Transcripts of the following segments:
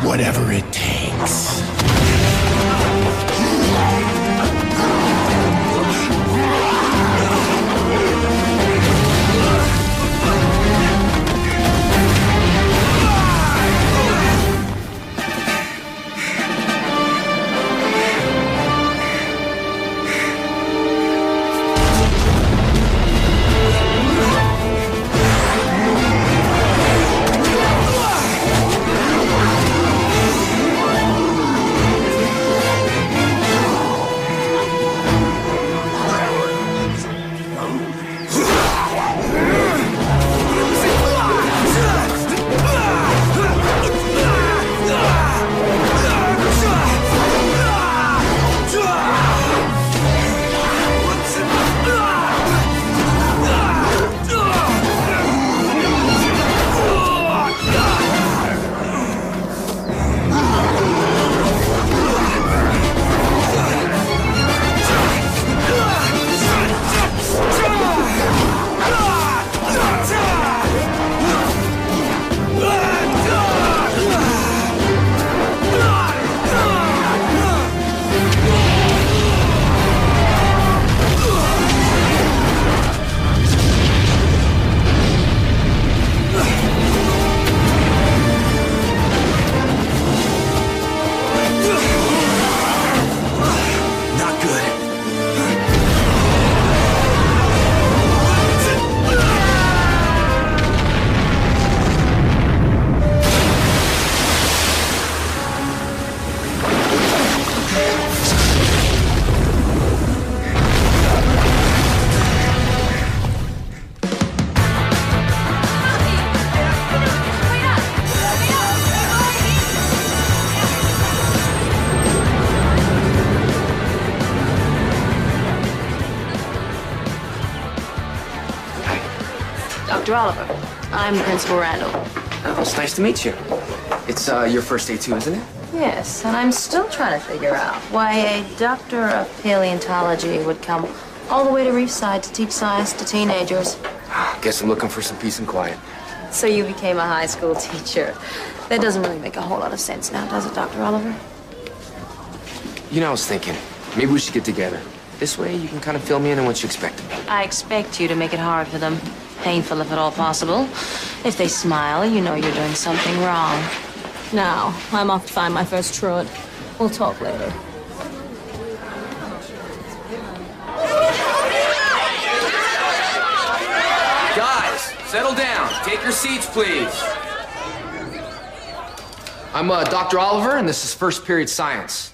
Whatever it takes. Dr. Oliver, I'm Principal Randall. Oh, it's nice to meet you. It's your first day too, isn't it? Yes, and I'm still trying to figure out why a doctor of paleontology would come all the way to Reefside to teach science to teenagers. Guess I'm looking for some peace and quiet. So you became a high school teacher. That doesn't really make a whole lot of sense now, does it, Dr. Oliver? You know, I was thinking, maybe we should get together. This way you can kind of fill me in on what you expect of me. I expect you to make it hard for them. Painful, if at all possible. If they smile, you know you're doing something wrong. Now, I'm off to find my first truant. We'll talk later. Guys, settle down. Take your seats, please. I'm Dr. Oliver, and this is first period science.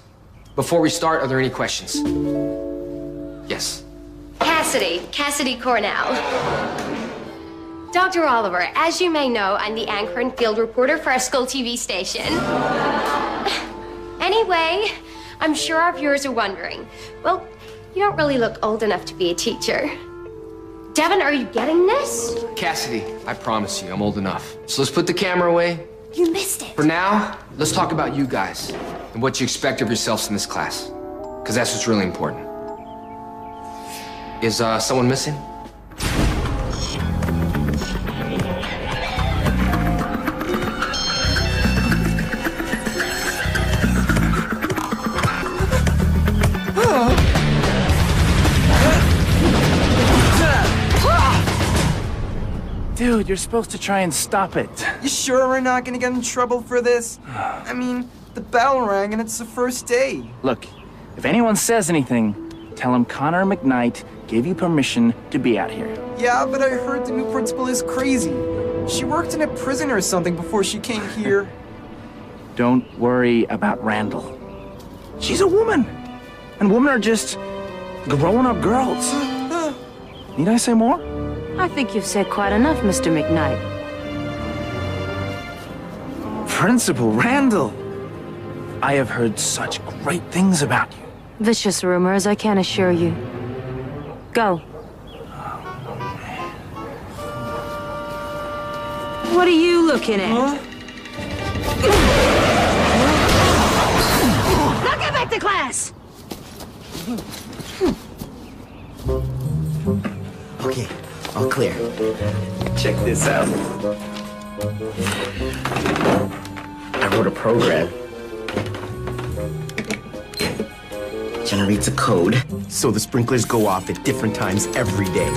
Before we start, are there any questions? Yes. Cassidy Cornell. Dr. Oliver, as you may know, I'm the anchor and field reporter for our school TV station. Anyway, I'm sure our viewers are wondering, well, you don't really look old enough to be a teacher. Devin, are you getting this? Cassidy, I promise you, I'm old enough. So let's put the camera away. You missed it. For now, let's talk about you guys and what you expect of yourselves in this class, because that's what's really important. Is someone missing? Dude, you're supposed to try and stop it. You sure we're not gonna get in trouble for this? I mean, the bell rang and it's the first day. Look, if anyone says anything, tell them Connor McKnight gave you permission to be out here. Yeah, but I heard the new principal is crazy. She worked in a prison or something before she came here. Don't worry about Randall. She's a woman. And women are just grown-up girls. Need I say more? I think you've said quite enough, Mr. McKnight. Principal Randall! I have heard such great things about you. Vicious rumors, I can assure you. Go. What are you looking at? Now get back to class! Okay, all clear. Check this out. I wrote a program. Generates a code, so the sprinklers go off at different times every day.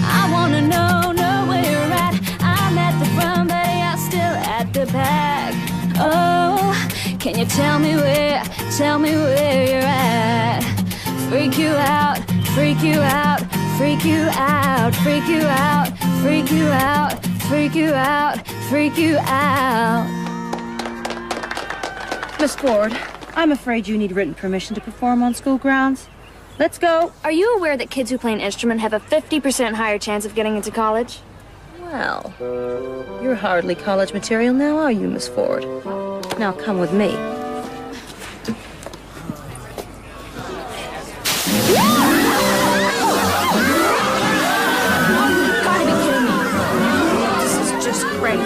I wanna know where you're at. I'm at the front, but you're still at the back. Oh, can you tell me where you're at? Freak you out, freak you out, freak you out, freak you out, freak you out, freak you out, freak you out. Miss Ford, I'm afraid you need written permission to perform on school grounds. Let's go. Are you aware that kids who play an instrument have a 50% higher chance of getting into college? Well, you're hardly college material now, are you, Miss Ford? Now come with me. You've gotta be kidding me. This is just great.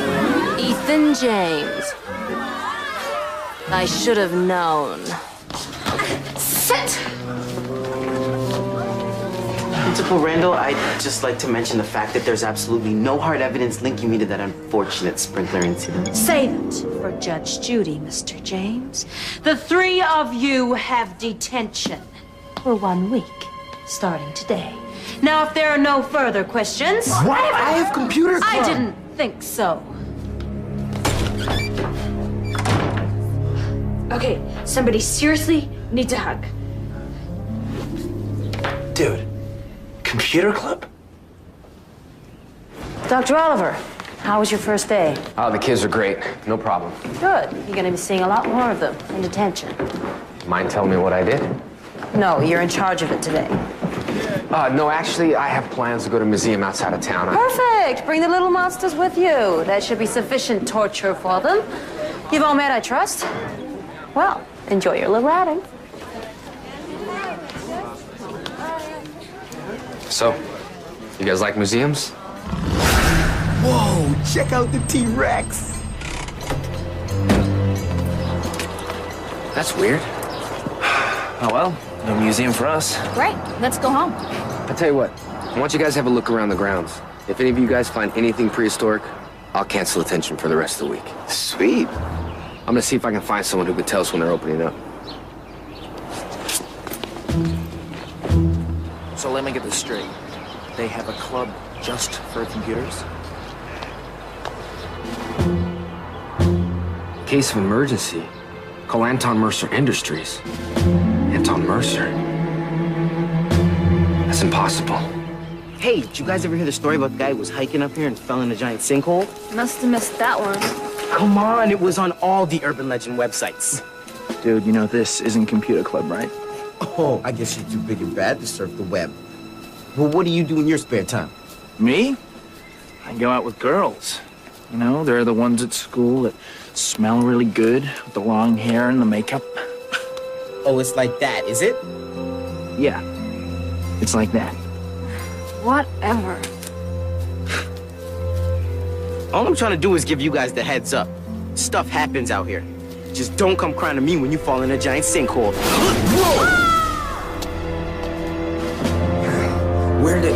Ethan James. I should have known. Sit! Principal Randall, I'd just like to mention the fact that there's absolutely no hard evidence linking me to that unfortunate sprinkler incident. Save it for Judge Judy, Mr. James. The three of you have detention for 1 week, starting today. Now, if there are no further questions... What? I have computer club. I didn't think so. Okay, somebody seriously needs a hug. Dude, computer club? Dr. Oliver, how was your first day? Oh, the kids are great. No problem. Good. You're going to be seeing a lot more of them in detention. Mind telling me what I did? No, you're in charge of it today. No, actually, I have plans to go to a museum outside of town. Perfect. Bring the little monsters with you. That should be sufficient torture for them. You've all met, I trust. Well, enjoy your little outing. So, you guys like museums? Whoa, check out the T-Rex. That's weird. Oh well, no museum for us. Great, let's go home. I'll tell you what, I want you guys to have a look around the grounds. If any of you guys find anything prehistoric, I'll cancel attention for the rest of the week. Sweet. I'm gonna see if I can find someone who can tell us when they're opening up. So let me get this straight. They have a club just for computers? Case of emergency. Call Anton Mercer Industries. Anton Mercer? That's impossible. Hey, did you guys ever hear the story about the guy who was hiking up here and fell in a giant sinkhole? Must have missed that one. Come on, it was on all the urban legend websites. Dude, you know this isn't computer club, right? Oh, I guess you're too big and bad to surf the web. Well, what do you do in your spare time? Me? I go out with girls. You know, they're the ones at school that smell really good with the long hair and the makeup. Oh, it's like that, is it? Yeah, it's like that. Whatever. All I'm trying to do is give you guys the heads up. Stuff happens out here. Just don't come crying to me when you fall in a giant sinkhole. Whoa! Where did...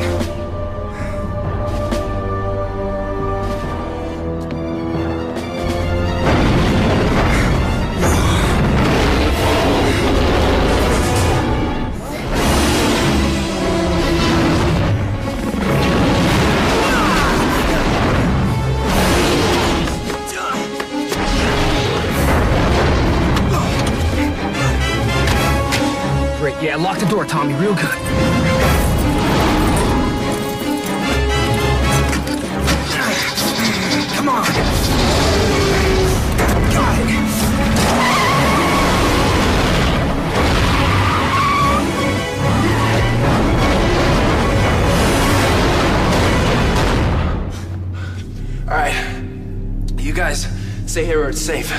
Great, yeah, lock the door, Tommy, real good. Come on! Got it! Stay here where it's safe.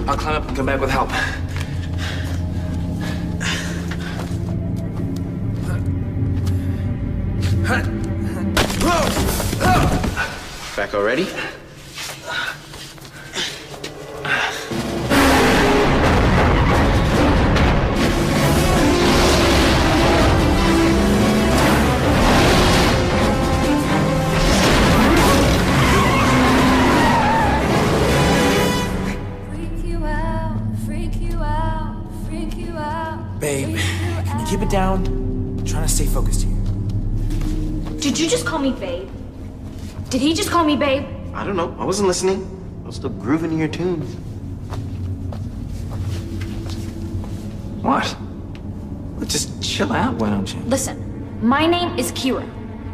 I'll climb up and come back with help. Back already? Babe, can you keep it down? I'm trying to stay focused here. Did you just call me babe? Did he just call me babe? I don't know. I wasn't listening. I was still grooving to your tunes. What? Well, just chill out, why don't you? Listen, my name is Kira.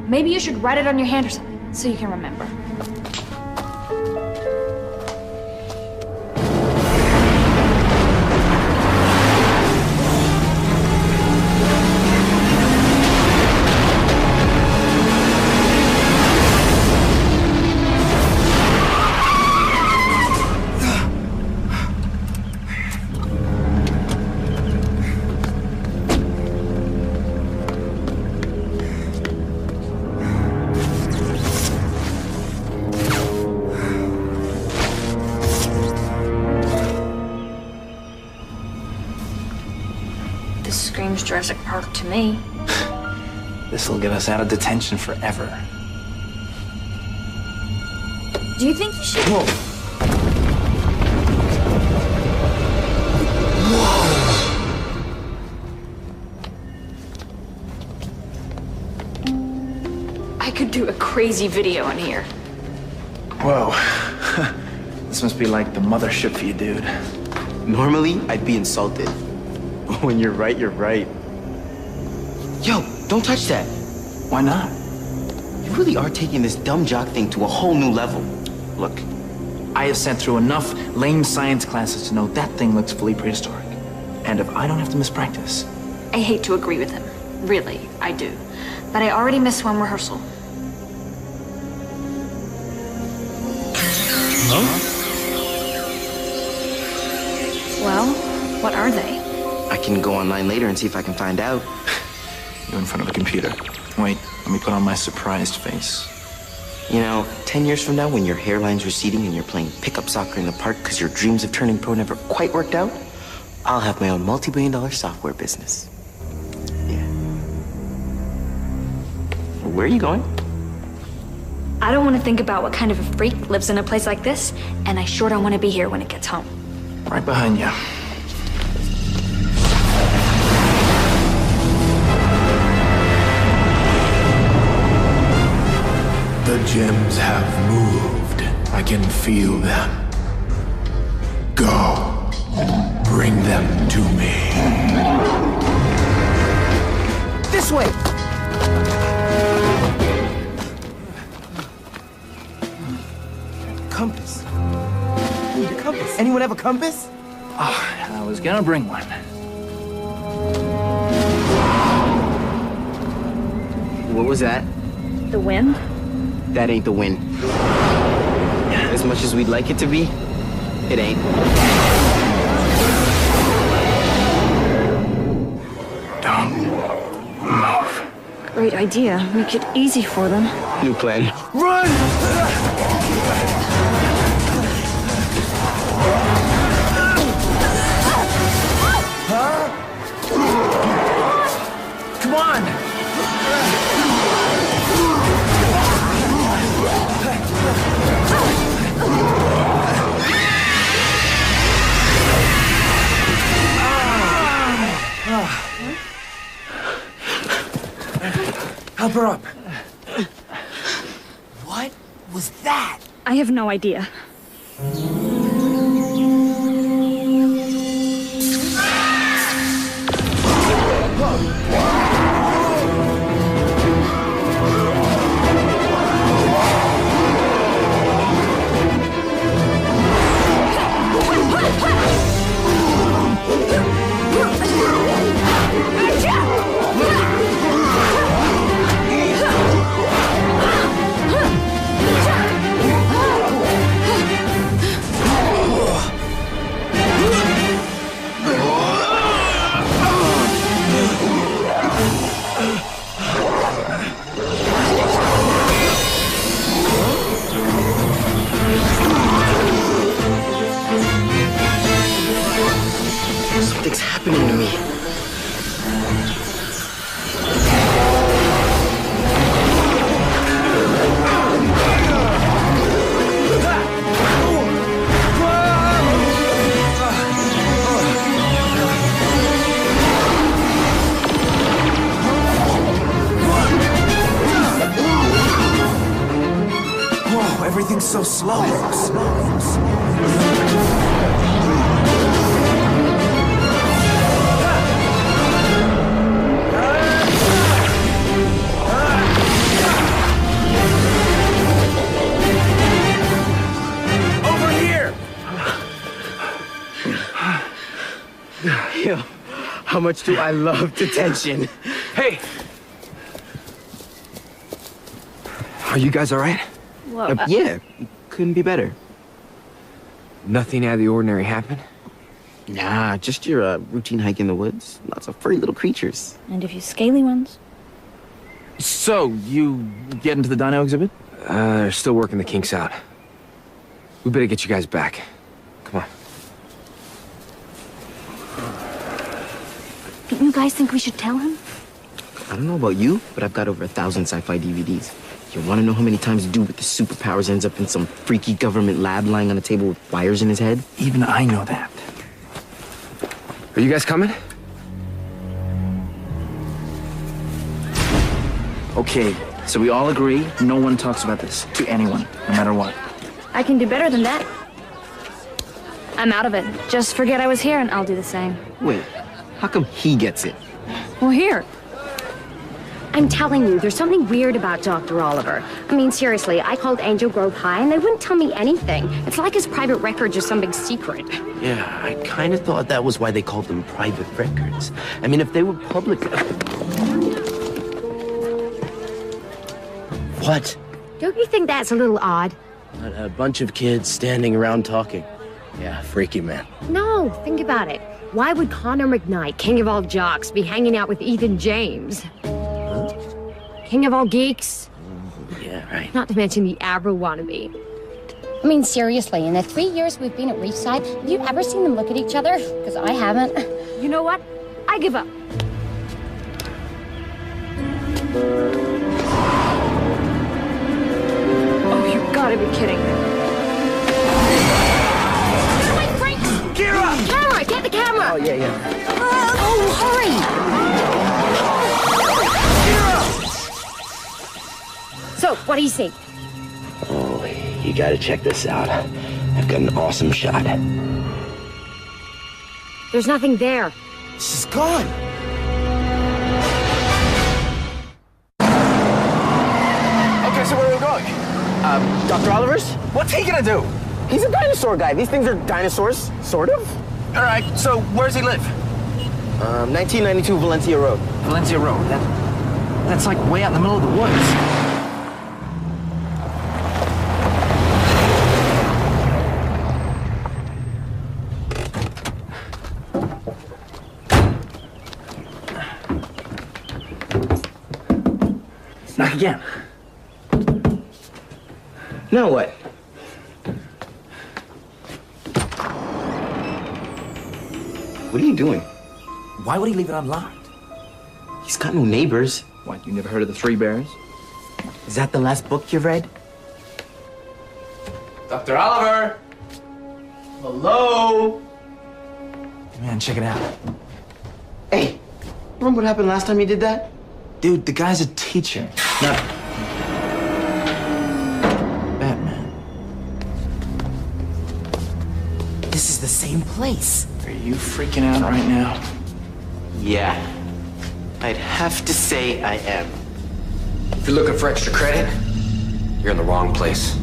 Maybe you should write it on your hand or something, so you can remember. Screams Jurassic Park to me. This'll get us out of detention forever. Do you think you should? Whoa. I could do a crazy video in here. Whoa. This must be like the mothership for you, dude. Normally, I'd be insulted. But when you're right, you're right. Yo, don't touch that. Why not? You really are taking this dumb jock thing to a whole new level. Look, I have sat through enough lame science classes to know that thing looks fully prehistoric. And if I don't have to miss practice... I hate to agree with him. Really, I do. But I already missed one rehearsal. Huh? Well, what are they? I can go online later and see if I can find out. You're in front of a computer. Wait, let me put on my surprised face. You know, 10 years from now, when your hairline's receding and you're playing pickup soccer in the park because your dreams of turning pro never quite worked out, I'll have my own multi-billion-dollar software business. Yeah. Where are you going? I don't want to think about what kind of a freak lives in a place like this, and I sure don't want to be here when it gets home. Right behind you. The gems have moved. I can feel them. Go. Bring them to me. This way! Compass. Need a compass. Anyone have a compass? Oh, I was gonna bring one. What was that? The wind? That ain't the wind. As much as we'd like it to be, it ain't. Don't move. Great idea. Make it easy for them. New plan. Run! Come on! Help her up. What was that? I have no idea. Everything's so slow. Over here! Yo, how much do I love detention? Hey! Are you guys all right? Whoa. Yeah, couldn't be better. Nothing out of the ordinary happened? Nah, just your routine hike in the woods. Lots of furry little creatures. And a few scaly ones. So, you get into the Dino exhibit? They're still working the kinks out. We better get you guys back. Come on. Don't you guys think we should tell him? I don't know about you, but I've got over 1,000 sci-fi DVDs. You want to know how many times a dude with the superpowers ends up in some freaky government lab lying on a table with wires in his head? Even I know that. Are you guys coming? Okay, so we all agree no one talks about this to anyone, no matter what. I can do better than that. I'm out of it. Just forget I was here and I'll do the same. Wait, how come he gets it? Well, here. I'm telling you, there's something weird about Dr. Oliver. I mean, seriously, I called Angel Grove High and they wouldn't tell me anything. It's like his private records are some big secret. Yeah, I kind of thought that was why they called them private records. I mean, if they were public... What? Don't you think that's a little odd? A bunch of kids standing around talking. Yeah, freaky, man. No, think about it. Why would Connor McKnight, king of all jocks, be hanging out with Ethan James? Huh? King of all geeks? Yeah, right. Not to mention the Abra wannabe. I mean, seriously, in the 3 years we've been at Reefside, have you ever seen them look at each other? Because I haven't. You know what? I give up. Oh, you gotta be kidding me. Wait, Frank! Kira! Camera! Get the camera! Oh, yeah. Oh, hurry! So, what do you see? Oh, you gotta check this out. I've got an awesome shot. There's nothing there. She's gone. Okay, so where are we going? Dr. Oliver's? What's he gonna do? He's a dinosaur guy. These things are dinosaurs, sort of. All right, so where's he live? 1992 Valencia Road. Valencia Road, that's like way out in the middle of the woods. Knock again. Now what? What are you doing? Why would he leave it unlocked? He's got no neighbors. What, you never heard of the Three Bears? Is that the last book you've read? Dr. Oliver! Hello? Man, check it out. Hey, remember what happened last time you did that? Dude, the guy's a teacher. Not Batman. This is the same place. Are you freaking out right now? Yeah. I'd have to say I am. If you're looking for extra credit, you're in the wrong place.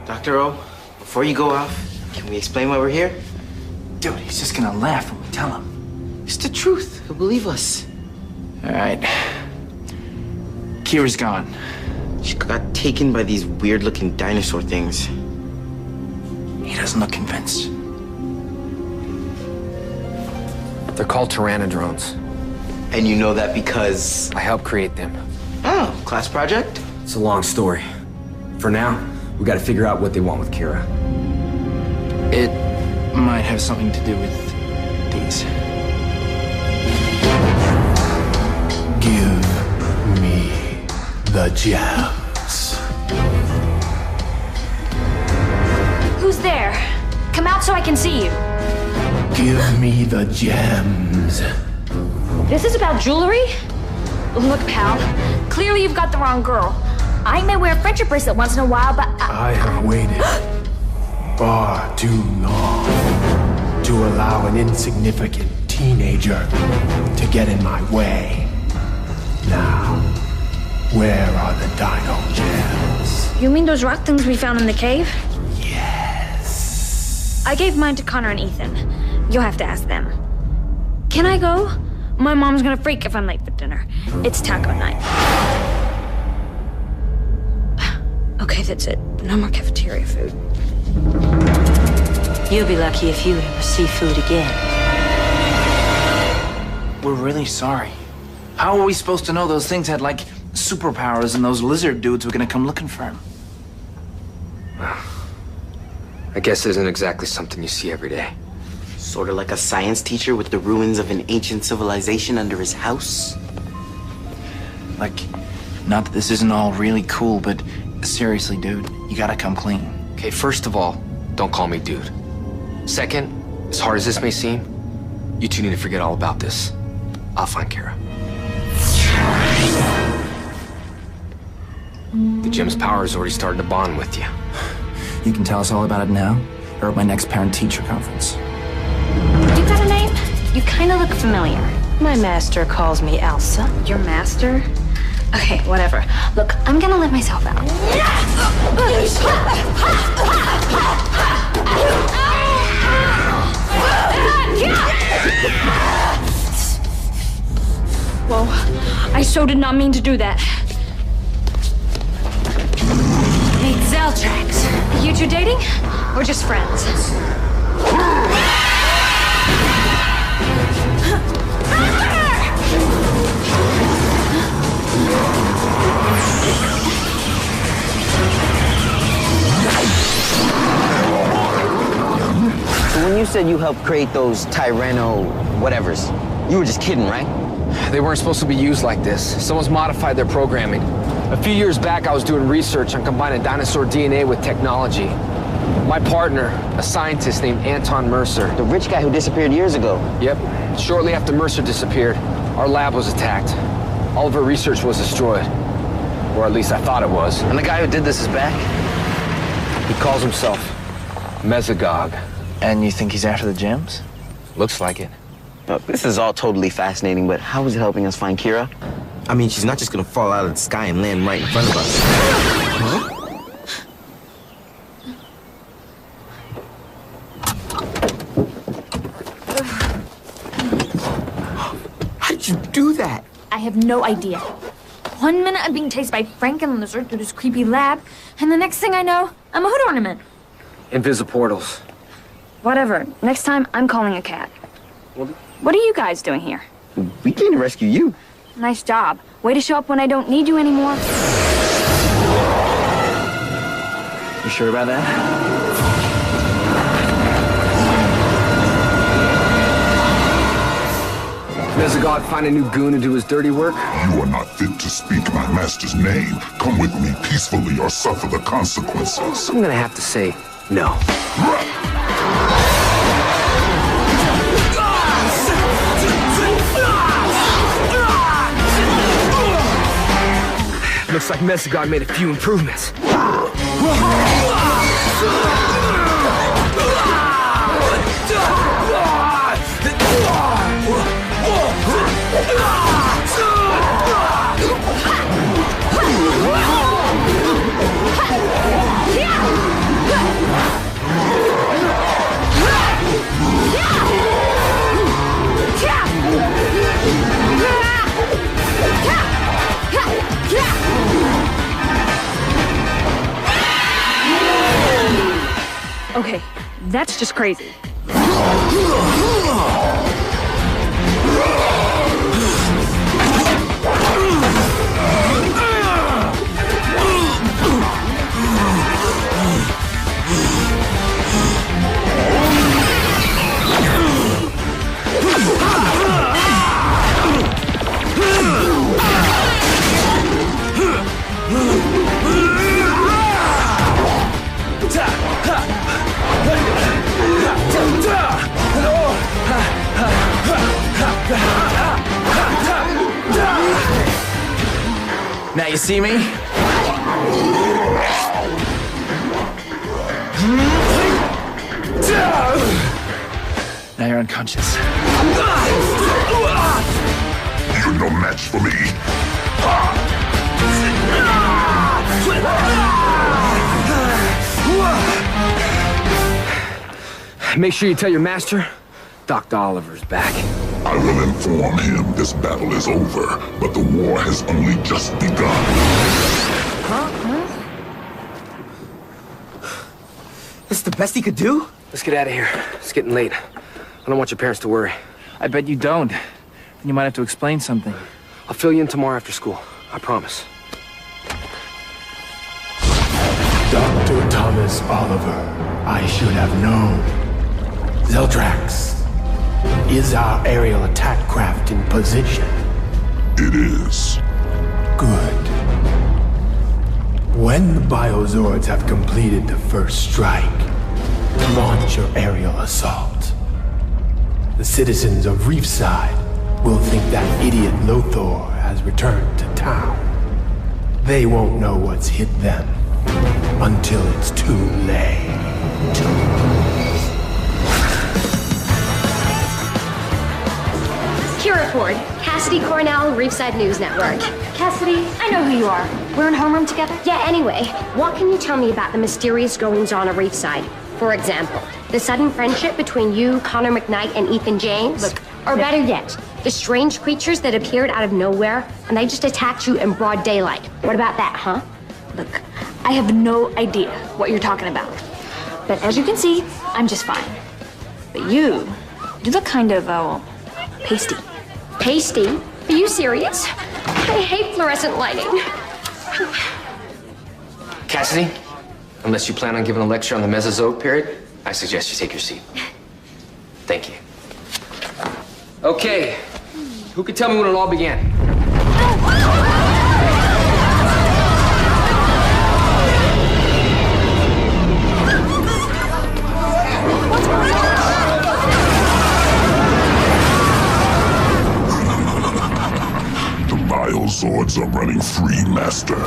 Dr. O, before you go off, can we explain why we're here? Dude, he's just gonna laugh when we tell him. It's the truth. He'll believe us. All right. Kira's gone. She got taken by these weird-looking dinosaur things. He doesn't look convinced. They're called Pteranodrones. And you know that because... I helped create them. Oh, class project? It's a long story. For now, we gotta figure out what they want with Kira. It might have something to do with these. Give me the the gems. Who's there? Come out so I can see you. Give me the gems. This is about jewelry? Look, pal, clearly you've got the wrong girl. I may wear a friendship bracelet once in a while, but I have waited far too long to allow an insignificant teenager to get in my way. Now, where are the Dino gems? You mean those rock things we found in the cave? Yes. I gave mine to Connor and Ethan. You'll have to ask them. Can I go? My mom's gonna freak if I'm late for dinner. It's taco night. Okay, that's it. No more cafeteria food. You'll be lucky if you ever see food again. We're really sorry. How are we supposed to know those things had, like, superpowers and those lizard dudes were gonna come looking for him? I guess it isn't exactly something you see every day. Sort of like a science teacher with the ruins of an ancient civilization under his house. Like, not that this isn't all really cool, but seriously, dude, you gotta come clean. Okay, first of all, don't call me dude. Second, as hard as this may seem, you two need to forget all about this. I'll find Kara. The gem's power has already started to bond with you. You can tell us all about it now, or at my next parent-teacher conference. You got a name? You kind of look familiar. My master calls me Elsa. Your master? Okay, whatever. Look, I'm gonna let myself out. Whoa, I so did not mean to do that. Meet Zeltrax. You two dating? Or just friends? So when you said you helped create those Tyranno whatevers, you were just kidding, right? They weren't supposed to be used like this. Someone's modified their programming. A few years back, I was doing research on combining dinosaur DNA with technology. My partner, a scientist named Anton Mercer. The rich guy who disappeared years ago. Yep. Shortly after Mercer disappeared, our lab was attacked. All of our research was destroyed. Or at least I thought it was. And the guy who did this is back. He calls himself Mesogog. And you think he's after the gems? Looks like it. Look, this is all totally fascinating, but how is it helping us find Kira? I mean, she's not just gonna fall out of the sky and land right in front of us. Huh? How'd you do that? I have no idea. 1 minute I'm being chased by Franken Lizard through this creepy lab, and the next thing I know, I'm a hood ornament. Invisiportals. Whatever. Next time, I'm calling a cab. What are you guys doing here? We came to rescue you. Nice job. Way to show up when I don't need you anymore. You sure about that? Mesogog find a new goon to do his dirty work? You are not fit to speak my master's name. Come with me peacefully or suffer the consequences. I'm gonna have to say no. Looks like Mesogog made a few improvements. Okay, that's just crazy. Now you see me? Now you're unconscious. You're no match for me. Make sure you tell your master, Dr. Oliver's back. I will inform him this battle is over, but the war has only just begun. This is the best he could do? Let's get out of here. It's getting late. I don't want your parents to worry. I bet you don't. You might have to explain something. I'll fill you in tomorrow after school. I promise. Dr. Thomas Oliver, I should have known. Zeldrax, is our aerial attack craft in position? It is. Good. When the Biozords have completed the first strike, launch your aerial assault. The citizens of Reefside will think that idiot Lothor has returned to town. They won't know what's hit them until it's too late. Kira Ford, Cassidy Cornell, Reefside News Network. Cassidy, I know who you are. We're in homeroom together? Yeah, anyway, what can you tell me about the mysterious goings-on of Reefside? For example, the sudden friendship between you, Connor McKnight, and Ethan James? Look, or better yet, the strange creatures that appeared out of nowhere and they just attacked you in broad daylight. What about that, huh? Look, I have no idea what you're talking about. But as you can see, I'm just fine. But you look kind of, pasty. Pasty? Are you serious? I hate fluorescent lighting. Cassidy, unless you plan on giving a lecture on the Mesozoic period, I suggest you take your seat. Thank you. Okay, who can tell me when it all began? The Biozords are running free, Master.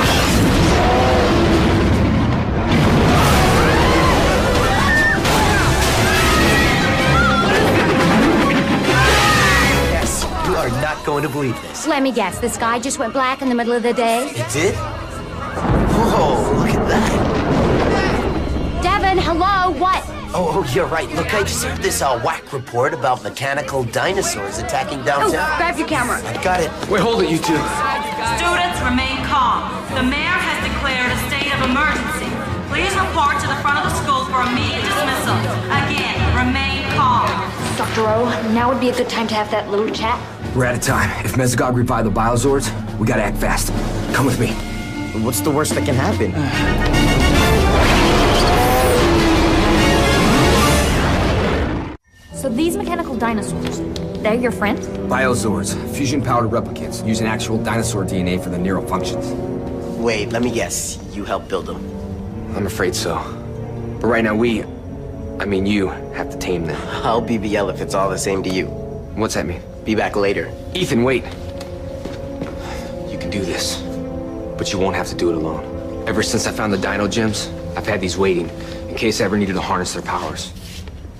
Not going to believe this. Let me guess, the sky just went black in the middle of the day? It did? Whoa, look at that. Devin, hello, what? Oh, you're right. Look, I just heard this whack report about mechanical dinosaurs attacking downtown. Oh, grab your camera. I got it. Wait, hold it, you two. Students, remain calm. The mayor has declared a state of emergency. Please report to the front of the school for immediate dismissal. Again, remain calm. Dr. O, now would be a good time to have that little chat. We're out of time. If Mesogog revive the Biozords, we gotta act fast. Come with me. What's the worst that can happen? So these mechanical dinosaurs, they're your friends? Biozords, fusion-powered replicants, using actual dinosaur DNA for the neural functions. Wait, let me guess. You helped build them. I'm afraid so. But right now you have to tame them. I'll BBL if it's all the same to you. What's that mean? Be back later. Ethan, wait. You can do this, but you won't have to do it alone. Ever since I found the Dino gems, I've had these waiting, in case I ever needed to harness their powers.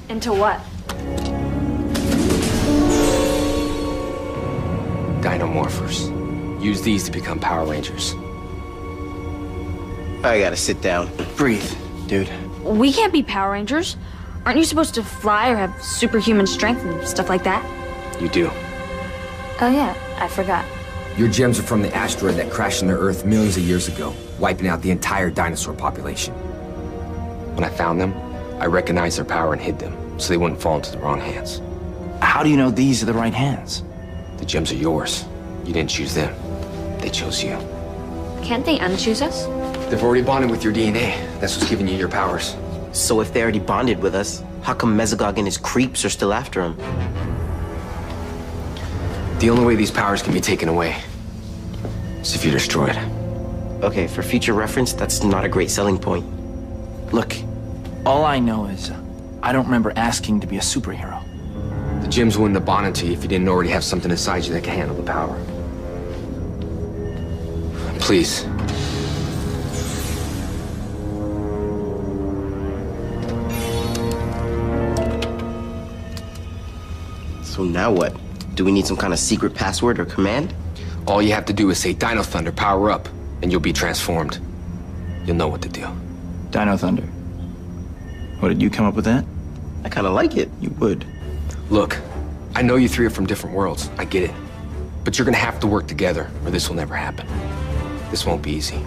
Into what? Dinomorphers. Use these to become Power Rangers. I gotta sit down. Breathe, dude. We can't be Power Rangers. Aren't you supposed to fly or have superhuman strength and stuff like that? You do. Oh yeah, I forgot. Your gems are from the asteroid that crashed into Earth millions of years ago, wiping out the entire dinosaur population. When I found them, I recognized their power and hid them, so they wouldn't fall into the wrong hands. How do you know these are the right hands? The gems are yours. You didn't choose them. They chose you. Can't they unchoose us? They've already bonded with your DNA. That's what's giving you your powers. So if they already bonded with us, how come Mesogog and his creeps are still after him? The only way these powers can be taken away is if you're destroyed. Okay, for future reference, that's not a great selling point. Look, all I know is I don't remember asking to be a superhero. The gems wouldn't have bonded to you if you didn't already have something inside you that can handle the power. Please. So now what? Do we need some kind of secret password or command? All you have to do is say Dino Thunder, power up, and you'll be transformed. You'll know what to do. Dino Thunder. What, did you come up with that? I kind of like it. You would. Look, I know you three are from different worlds. I get it. But you're gonna have to work together, or this will never happen. This won't be easy.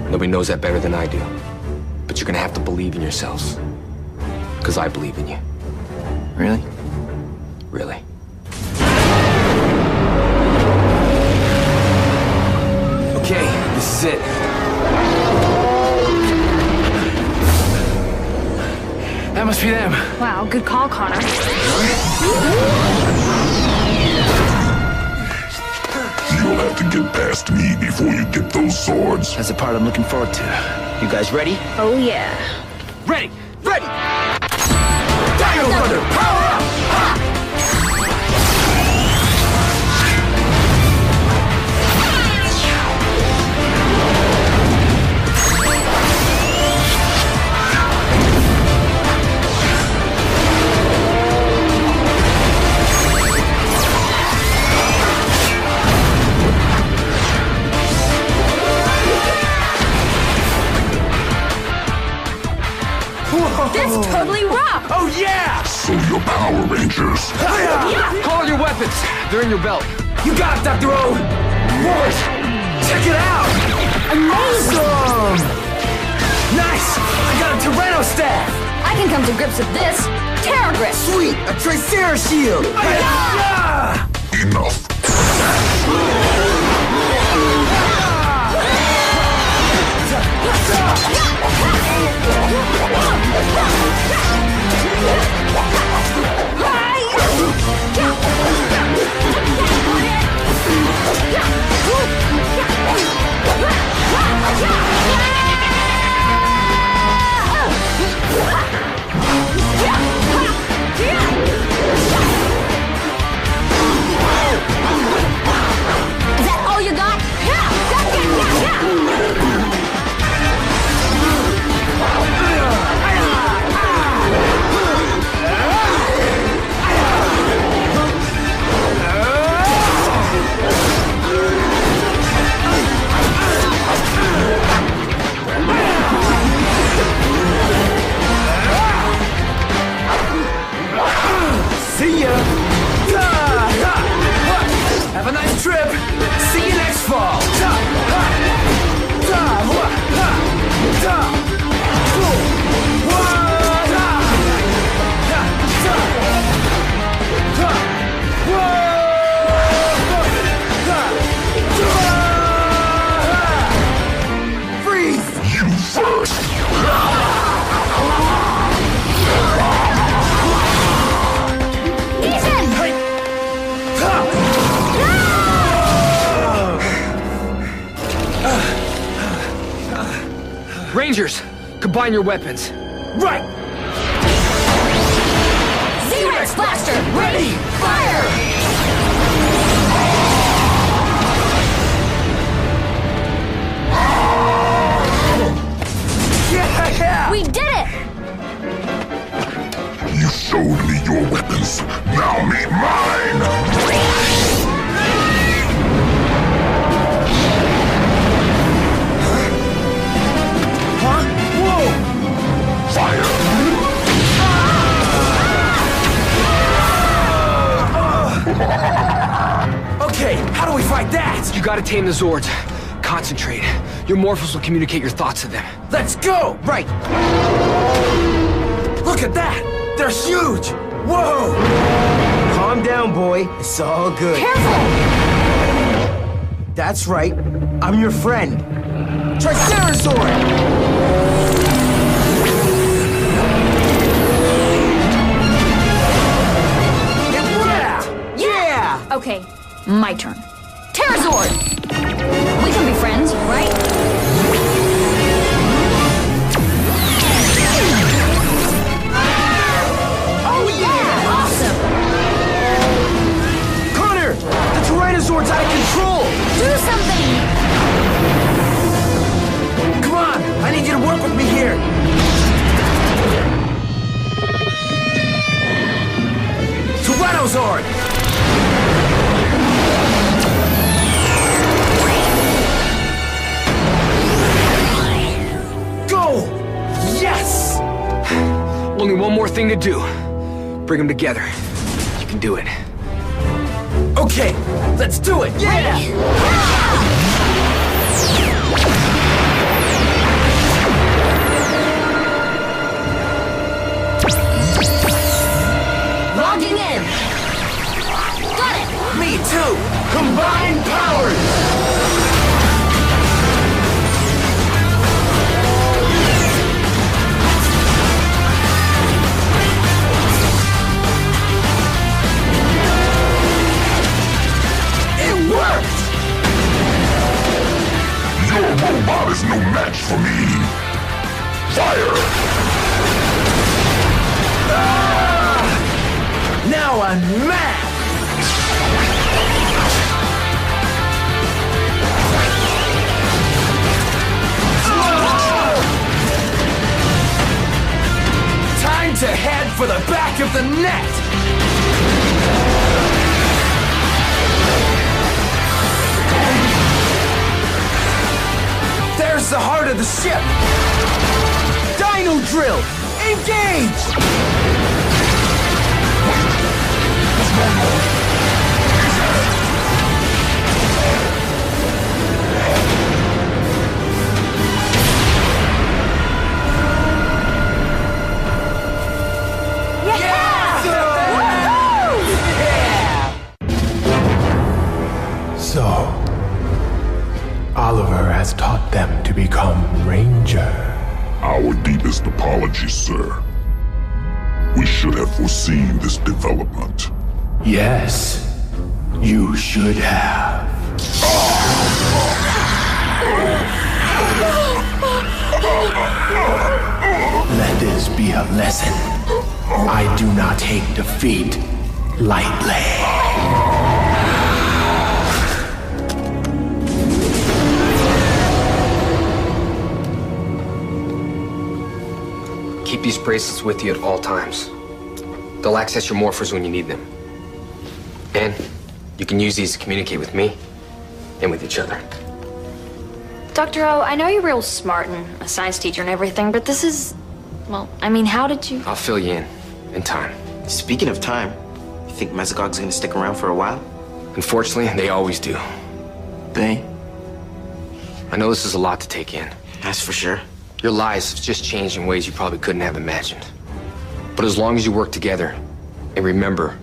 Nobody knows that better than I do. But you're gonna have to believe in yourselves. Because I believe in you. Really? Really. Okay, this is it. That must be them. Wow, good call, Connor. You'll have to get past me before you get those swords. That's the part I'm looking forward to. You guys ready? Oh, yeah. Ready! Ready! Dino Thunder, power up! That's totally rock! Oh yeah! So your Power Rangers. Call your weapons. They're in your belt. You got it, Dr. O! Boys, check it out! Amazing! Nice! I got a Tyranno staff! I can come to grips with this. Terror grip! Sweet, a Tricera shield. Yeah! Enough. Is that all you got? See ya! Have a nice trip! See you next fall! Freeze! You first! Rangers, combine your weapons. Right! Z-Rex Blaster! Ready! Fire! Yeah! We did it! You showed me your weapons. Now meet mine! Fire! Okay, how do we fight that? You gotta tame the Zords. Concentrate. Your morphos will communicate your thoughts to them. Let's go! Right! Look at that! They're huge! Whoa! Calm down, boy. It's all good. Careful! That's right. I'm your friend. Tricerazord! Okay, my turn. Terrazord! We can be friends, right? Oh yeah! Awesome! Connor! The Tyrannosaur's out of control! Do something! thing to do. Bring them together. You can do it. Okay, let's do it! Yeah! Logging in. Got it. Me too! Combine powers! It worked! Your robot is no match for me. Fire! Now I'm mad! Time to head for the back of the net! There's the heart of the ship! Dino drill! Engage! So, Oliver has taught them to become Ranger. Our deepest apologies, sir. We should have foreseen this development. Yes, you should have. Let this be a lesson. I do not take defeat lightly. Keep these bracelets with you at all times. They'll access your morphers when you need them. And you can use these to communicate with me and with each other. Dr. O, I know you're real smart and a science teacher and everything, but this is... Well, I mean, how did you... I'll fill you in time. Speaking of time, you think Mesogog's gonna stick around for a while? Unfortunately, they always do. They? I know this is a lot to take in. That's for sure. Your lives have just changed in ways you probably couldn't have imagined. But as long as you work together, and remember,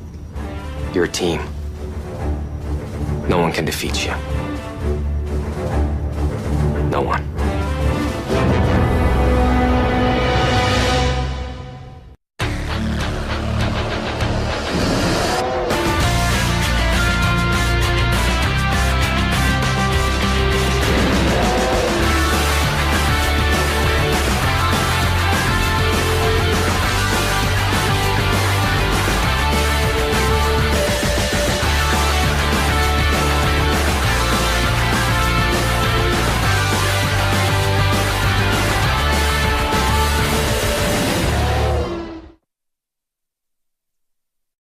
you're a team, no one can defeat you.